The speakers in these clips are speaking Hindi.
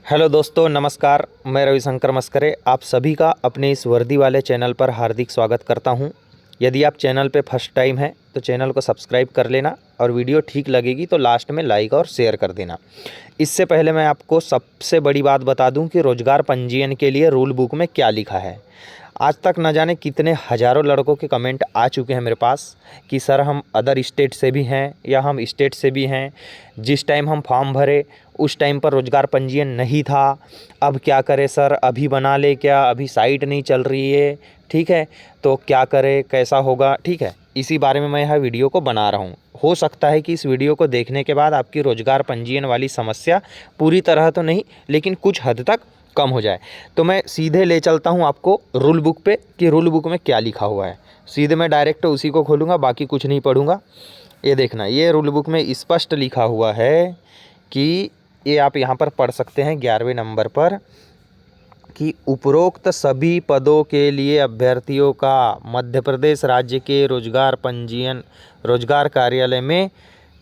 हेलो दोस्तों, नमस्कार। मैं रविशंकर मस्करे आप सभी का अपने इस वर्दी वाले चैनल पर हार्दिक स्वागत करता हूं। यदि आप चैनल पे फर्स्ट टाइम हैं तो चैनल को सब्सक्राइब कर लेना और वीडियो ठीक लगेगी तो लास्ट में लाइक और शेयर कर देना। इससे पहले मैं आपको सबसे बड़ी बात बता दूं कि रोज़गार पंजीयन के लिए रूल बुक में क्या लिखा है। आज तक न जाने कितने हज़ारों लड़कों के कमेंट आ चुके हैं मेरे पास कि सर हम अदर स्टेट से भी हैं या हम स्टेट से भी हैं, जिस टाइम हम फॉर्म भरे उस टाइम पर रोज़गार पंजीयन नहीं था, अब क्या करें सर, अभी बना ले क्या, अभी साइट नहीं चल रही है, ठीक है तो क्या करें, कैसा होगा। ठीक है, इसी बारे में मैं यह वीडियो को बना रहा हूँ। हो सकता है कि इस वीडियो को देखने के बाद आपकी रोज़गार पंजीयन वाली समस्या पूरी तरह तो नहीं लेकिन कुछ हद तक कम हो जाए। तो मैं सीधे ले चलता हूँ आपको रूल बुक पे कि रूल बुक में क्या लिखा हुआ है। सीधे मैं डायरेक्ट उसी को खोलूँगा, बाकी कुछ नहीं पढ़ूँगा। ये देखना, ये रूल बुक में स्पष्ट लिखा हुआ है कि ये आप यहाँ पर पढ़ सकते हैं 11वें नंबर पर कि उपरोक्त सभी पदों के लिए अभ्यर्थियों का मध्य प्रदेश राज्य के रोजगार कार्यालय में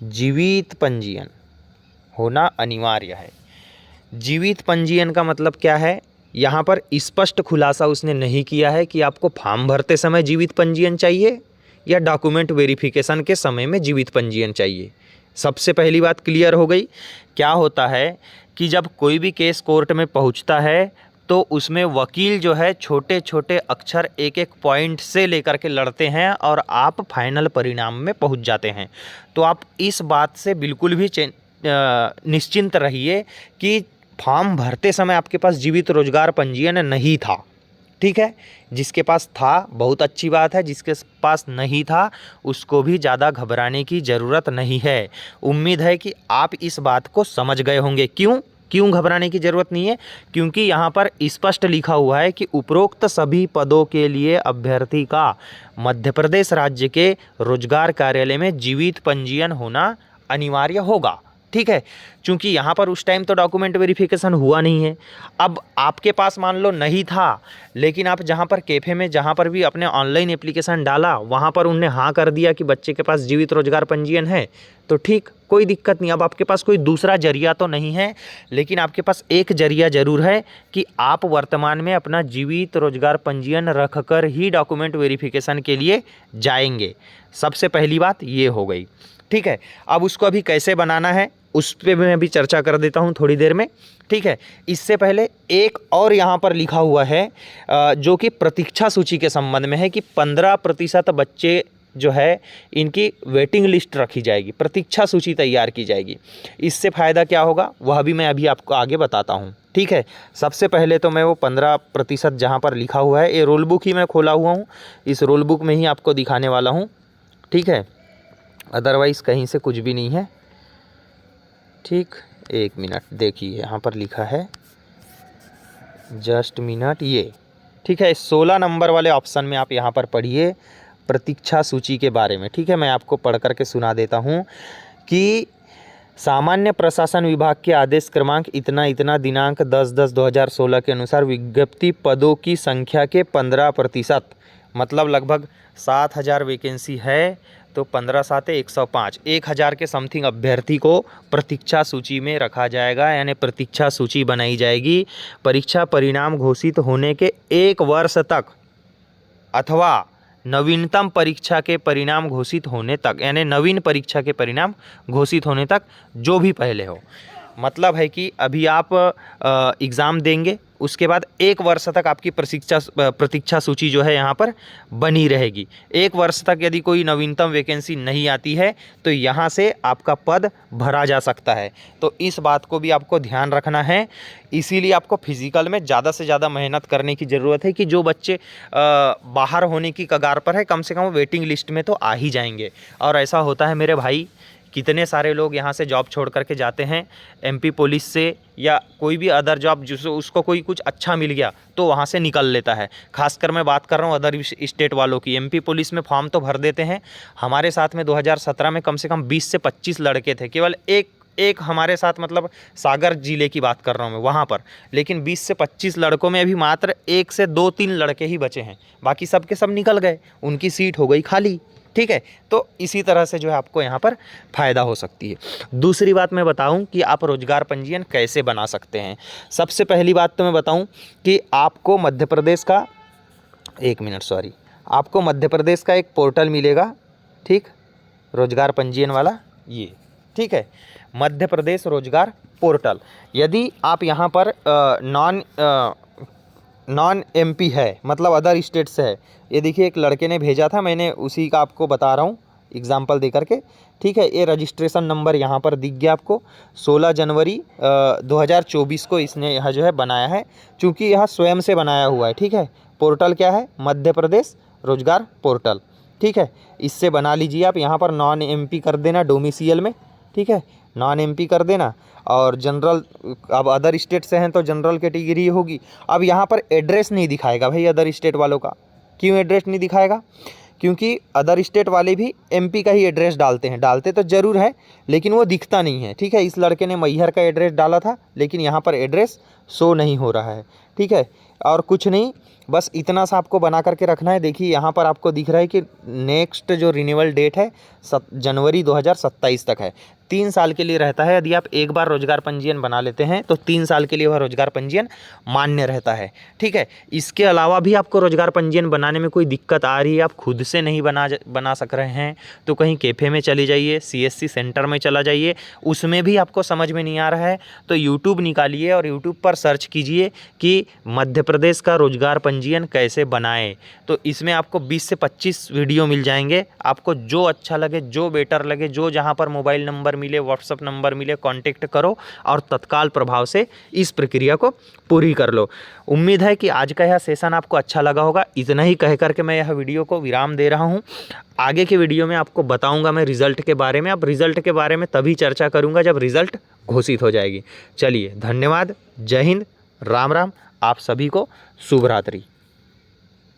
जीवित पंजीयन होना अनिवार्य है। जीवित पंजीयन का मतलब क्या है, यहाँ पर स्पष्ट खुलासा उसने नहीं किया है कि आपको फॉर्म भरते समय जीवित पंजीयन चाहिए या डॉक्यूमेंट वेरिफिकेशन के समय में जीवित पंजीयन चाहिए। सबसे पहली बात क्लियर हो गई। क्या होता है कि जब कोई भी केस कोर्ट में पहुँचता है तो उसमें वकील जो है छोटे छोटे अक्षर एक एक पॉइंट से लेकर के लड़ते हैं और आप फाइनल परिणाम में पहुंच जाते हैं। तो आप इस बात से बिल्कुल भी निश्चिंत रहिए कि फॉर्म भरते समय आपके पास जीवित रोजगार पंजीयन नहीं था। ठीक है, जिसके पास था बहुत अच्छी बात है, जिसके पास नहीं था उसको भी ज़्यादा घबराने की ज़रूरत नहीं है। उम्मीद है कि आप इस बात को समझ गए होंगे। क्यों घबराने की ज़रूरत नहीं है, क्योंकि यहाँ पर स्पष्ट लिखा हुआ है कि उपरोक्त सभी पदों के लिए अभ्यर्थी का मध्य प्रदेश राज्य के रोजगार कार्यालय में जीवित पंजीयन होना अनिवार्य होगा। ठीक है, क्योंकि यहाँ पर उस टाइम तो डॉक्यूमेंट वेरिफिकेशन हुआ नहीं है। अब आपके पास मान लो नहीं था, लेकिन आप जहाँ पर कैफ़े में जहाँ पर भी अपने ऑनलाइन एप्लीकेशन डाला वहाँ पर उन्हें हाँ कर दिया कि बच्चे के पास जीवित रोजगार पंजीयन है, तो ठीक, कोई दिक्कत नहीं। अब आपके पास कोई दूसरा जरिया तो नहीं है, लेकिन आपके पास एक जरिया ज़रूर है कि आप वर्तमान में अपना जीवित रोजगार पंजीयन रख कर ही डॉक्यूमेंट वेरिफिकेशन के लिए जाएंगे। सबसे पहली बात ये हो गई। ठीक है, अब उसको अभी कैसे बनाना है उस पर मैं अभी चर्चा कर देता हूँ थोड़ी देर में। ठीक है, इससे पहले एक और यहाँ पर लिखा हुआ है जो कि प्रतीक्षा सूची के संबंध में है कि 15% बच्चे जो है इनकी वेटिंग लिस्ट रखी जाएगी, प्रतीक्षा सूची तैयार की जाएगी। इससे फ़ायदा क्या होगा वह भी मैं अभी आपको आगे बताता हूँ। ठीक है, सबसे पहले तो मैं वो 15% जहाँ पर लिखा हुआ है, ये रोल बुक ही मैं खोला हुआ हूँ, इस रोल बुक में ही आपको दिखाने वाला हूँ। ठीक है, अदरवाइज़ कहीं से कुछ भी नहीं है। ठीक, एक मिनट देखिए, यहाँ पर लिखा है, जस्ट मिनट, ये ठीक है। 16 नंबर वाले ऑप्शन में आप यहाँ पर पढ़िए प्रतीक्षा सूची के बारे में। ठीक है, मैं आपको पढ़ करके सुना देता हूँ कि सामान्य प्रशासन विभाग के आदेश क्रमांक इतना इतना दिनांक 10/10/2016 के अनुसार विज्ञप्ति पदों की संख्या के 15%, मतलब लगभग 7,000 वैकेंसी है, तो 15×7 = 105, 1,000 के समथिंग अभ्यर्थी को प्रतीक्षा सूची में रखा जाएगा, यानी प्रतीक्षा सूची बनाई जाएगी। परीक्षा परिणाम घोषित होने के 1 वर्ष तक अथवा नवीनतम परीक्षा के परिणाम घोषित होने तक, यानी नवीन परीक्षा के परिणाम घोषित होने तक, जो भी पहले हो। मतलब है कि अभी आप एग्ज़ाम देंगे, उसके बाद 1 वर्ष तक आपकी प्रतीक्षा सूची जो है यहाँ पर बनी रहेगी। 1 वर्ष तक यदि कोई नवीनतम वैकेंसी नहीं आती है तो यहाँ से आपका पद भरा जा सकता है। तो इस बात को भी आपको ध्यान रखना है। इसीलिए आपको फिजिकल में ज़्यादा से ज़्यादा मेहनत करने की ज़रूरत है कि जो बच्चे बाहर होने की कगार पर है, कम से कम वेटिंग लिस्ट में तो आ ही जाएंगे। और ऐसा होता है मेरे भाई, कितने सारे लोग यहाँ से जॉब छोड़ करके जाते हैं एमपी पुलिस से या कोई भी अदर जॉब, जिससे उसको कोई कुछ अच्छा मिल गया तो वहाँ से निकल लेता है। खासकर मैं बात कर रहा हूँ अदर स्टेट वालों की। एमपी पुलिस में फॉर्म तो भर देते हैं। हमारे साथ में 2017 में कम से कम 20 से 25 लड़के थे, केवल एक हमारे साथ, मतलब सागर जिले की बात कर रहा हूँ मैं वहाँ पर। लेकिन 20 से 25 लड़कों में अभी मात्र 1 से 2-3 लड़के ही बचे हैं, बाकी सब के सब निकल गए, उनकी सीट हो गई खाली। ठीक है। तो इसी तरह से जो है आपको यहाँ पर फ़ायदा हो सकती है। दूसरी बात मैं बताऊँ कि आप रोजगार पंजीयन कैसे बना सकते हैं। सबसे पहली बात तो मैं बताऊँ कि आपको मध्य प्रदेश का आपको मध्य प्रदेश का एक पोर्टल मिलेगा, ठीक, रोजगार पंजीयन वाला, ये ठीक है, मध्य प्रदेश रोजगार पोर्टल। यदि आप यहाँ पर नॉन एमपी है, मतलब अदर स्टेट से है, ये देखिए एक लड़के ने भेजा था, मैंने उसी का आपको बता रहा हूँ एग्जाम्पल दे करके, ठीक है। ये रजिस्ट्रेशन नंबर यहाँ पर दिख गया आपको, 16 जनवरी 2024 को इसने यह जो है बनाया है, चूँकि यह स्वयं से बनाया हुआ है, ठीक है। पोर्टल क्या है, मध्य प्रदेश रोजगार पोर्टल, ठीक है। इससे बना लीजिए आप, यहाँ पर नॉन एमपी कर देना डोमिसियल में, ठीक है, नॉन एमपी कर देना, और जनरल, अब अदर स्टेट से हैं तो जनरल कैटेगरी होगी। अब यहाँ पर एड्रेस नहीं दिखाएगा भाई अदर स्टेट वालों का। क्यों एड्रेस नहीं दिखाएगा? क्योंकि अदर स्टेट वाले भी एमपी का ही एड्रेस डालते तो ज़रूर है, लेकिन वो दिखता नहीं है, ठीक है। इस लड़के ने मैहर का एड्रेस डाला था, लेकिन यहाँ पर एड्रेस शो नहीं हो रहा है, ठीक है। और कुछ नहीं, बस इतना सा आपको बना करके रखना है। देखिए यहाँ पर आपको दिख रहा है कि नेक्स्ट जो रिन्यूअल डेट है जनवरी 2027 तक है, 3 साल के लिए रहता है। यदि आप एक बार रोजगार पंजीयन बना लेते हैं तो 3 साल के लिए वह रोजगार पंजीयन मान्य रहता है, ठीक है। इसके अलावा भी आपको रोजगार पंजीयन बनाने में कोई दिक्कत आ रही है, आप खुद से नहीं बना सक रहे हैं, तो कहीं कैफ़े में चले जाइए, CSC सेंटर में चला जाइए, उसमें भी आपको समझ में नहीं आ रहा है तो यूट्यूब निकालिए और यूट्यूब पर सर्च कीजिए कि मध्य प्रदेश का रोजगार पंजीयन कैसे बनाएं। तो इसमें आपको 20 से 25 वीडियो मिल जाएंगे। आपको जो अच्छा लगे, जो बेटर लगे, जो जहां पर मोबाइल नंबर मिले, व्हाट्सअप नंबर मिले, कांटेक्ट करो और तत्काल प्रभाव से इस प्रक्रिया को पूरी कर लो। उम्मीद है कि आज का यह सेशन आपको अच्छा लगा होगा। इतना ही कह करके मैं यह वीडियो को विराम दे रहा हूँ। आगे के वीडियो में आपको बताऊँगा मैं रिज़ल्ट के बारे में। अब रिज़ल्ट के बारे में तभी चर्चा करूँगा जब रिज़ल्ट घोषित हो जाएगी। चलिए, धन्यवाद, जय हिंद, राम राम, आप सभी को शुभ रात्रि।